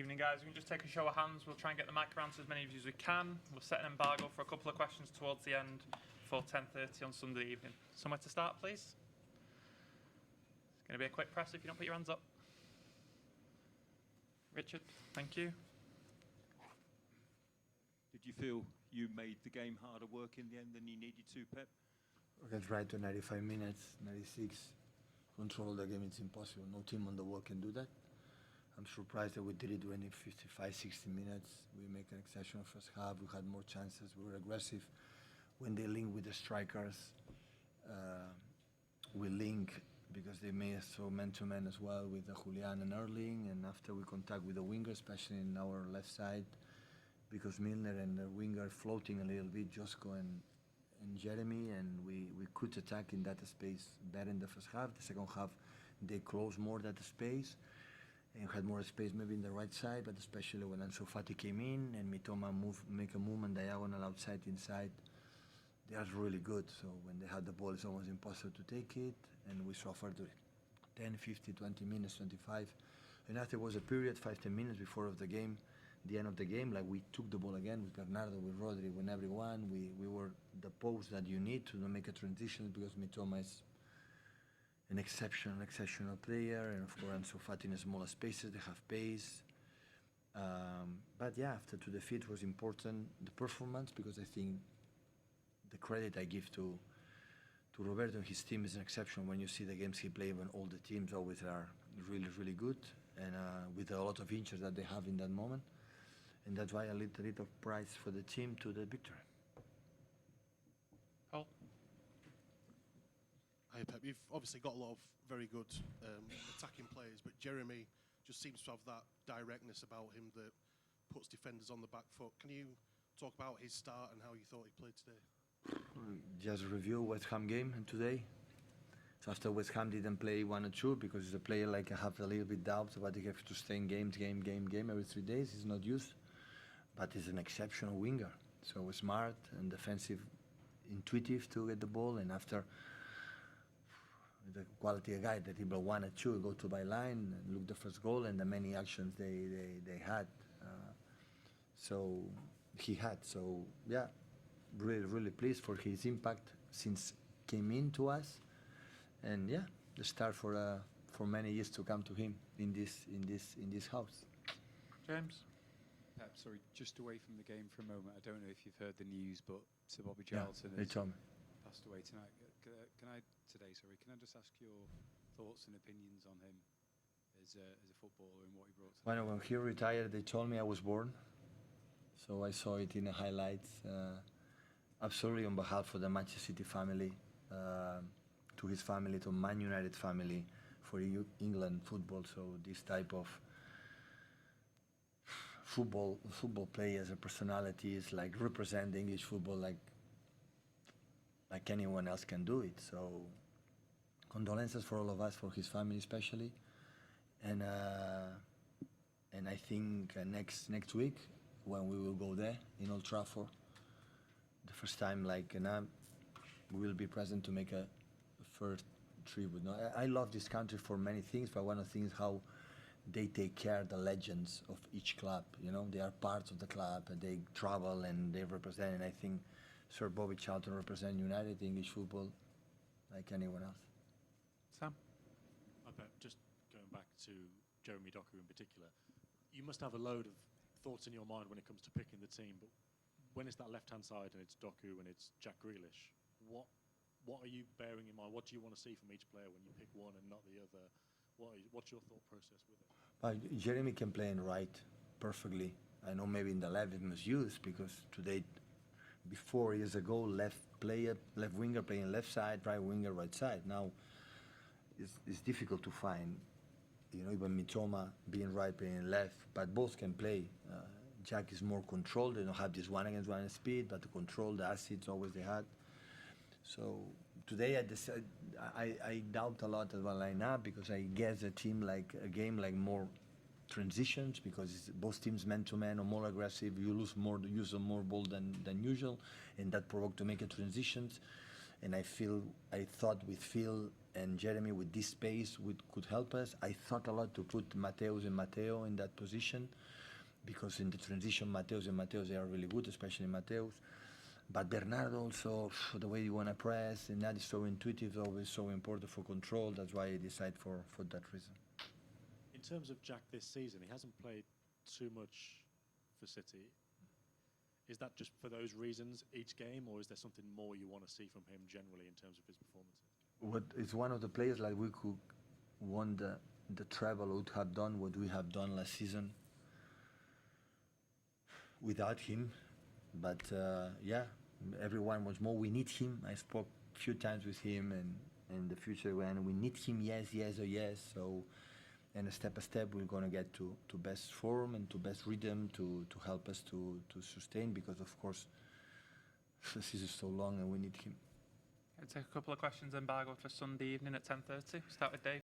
Evening, guys. We can just take a show of hands. We'll try and get the mic around to as many of you as we can. We'll set an embargo for a couple of questions towards the end for 10:30 on Sunday evening. Somewhere to start, please. It's going to be a quick press if you don't put your hands up. Richard, thank you. Did you feel you made the game harder work in the end than you needed to, Pep? Against Brighton, 95 minutes, 96. Control the game, it's impossible. No team on the world can do that. I'm surprised that we did it when in 55, 60 minutes. We make an exceptional first half. We had more chances. We were aggressive. When they link with the strikers, we link because they made us so man-to-man as well with Julian and Erling. And after we contact with the winger, especially in our left side, because Milner and the winger floating a little bit, Josko and Jeremy, and we could attack in that space better in the first half. The second half, they closed more that space and had more space maybe in the right side, but especially when Ansu Fati came in and Mitoma make a movement diagonal outside, inside, they are really good. So when they had the ball, it's almost impossible to take it, and we suffered 10, 15, 20 minutes, 25. And after was a period, 5-10 minutes before of the game, the end of the game, like we took the ball again with Bernardo, with Rodri, with everyone. We were the post that you need to make a transition, because Mitoma is an exceptional player, and of course Ansu Fati in smaller spaces, they have pace. But yeah, after to defeat was important, the performance, because I think the credit I give to Roberto and his team is an exception. When you see the games he played, when all the teams always are really, really good, and with a lot of injuries that they have in that moment. And that's why a little bit of prize for the team to the victory. Paul? Hi, Pep. You've obviously got a lot of very good attacking players, but Jeremy just seems to have that directness about him that puts defenders on the back foot. Can you talk about his start and how you thought he played today? Just review West Ham game and today. So after West Ham didn't play 1 or 2, because he's a player like I have a little bit doubts about he have to stay in game every 3 days. He's not used, but he's an exceptional winger. So smart and defensive, intuitive to get the ball, and after the quality of guy that he brought 1 or 2, go to byline and look the first goal and the many actions they had. So he had. So yeah, really pleased for his impact since came into us, and yeah, the start for many years to come to him in this house. James? Sorry, just away from the game for a moment. I don't know if you've heard the news, but Sir Bobby Yeah, Charlton they has told me. passed away tonight. Can I just ask your thoughts and opinions on him as a footballer and what he brought to the When he retired, they told me I was born, so I saw it in the highlights. Absolutely on behalf of the Manchester City family, to his family, to Man United family, for England football. So this type of football players and personalities like represent English football like anyone else can do it. So condolences for all of us, for his family especially, and I think next week when we will go there in Old Trafford, the first time we will be present to make a first tribute. No, I love this country for many things, but one of the things how they take care of the legends of each club. You know, they are part of the club, and they travel and they represent. And I think Sir Bobby Charlton represents United English football like anyone else. Sam? I bet just going back to Jeremy Doku in particular, you must have a load of thoughts in your mind when it comes to picking the team, but when it's that left-hand side and it's Doku and it's Jack Grealish, what are you bearing in mind? What do you want to see from each player when you pick one and not the other? What's your thought process with it? Jeremy can play in right perfectly. I know maybe in the left it was used, because today, before years ago, left winger playing left side, right winger right side. Now it's difficult to find. You know, even Mitoma being right, playing left, but both can play. Jack is more controlled. They don't have this 1-against-1 speed, but to control the assets always they had. So today I doubt a lot about lineup, because I guess a game like more transitions, because it's both teams man-to-man or more aggressive. You use more ball than usual, and that provoke to make a transitions. And I thought with Phil and Jeremy with this space could help us. I thought a lot to put Mateus and Mateo in that position, because in the transition, Mateus and Mateus, they are really good, especially Mateus. But Bernardo also, the way you want to press, and that is so intuitive, always so important for control. That's why I decided for that reason. In terms of Jack this season, he hasn't played too much for City. Is that just for those reasons each game, or is there something more you want to see from him generally in terms of his performances? It's one of the players like we could won the treble, would have done what we have done last season without him. But yeah, everyone wants more. We need him. I spoke a few times with him, and in the future when we need him, yes. So, and step by step, we're going to get to best form and to best rhythm to help us to sustain, because of course the season is so long and we need him. I'll take a couple of questions embargoed for Sunday evening at 10:30. Start with Dave.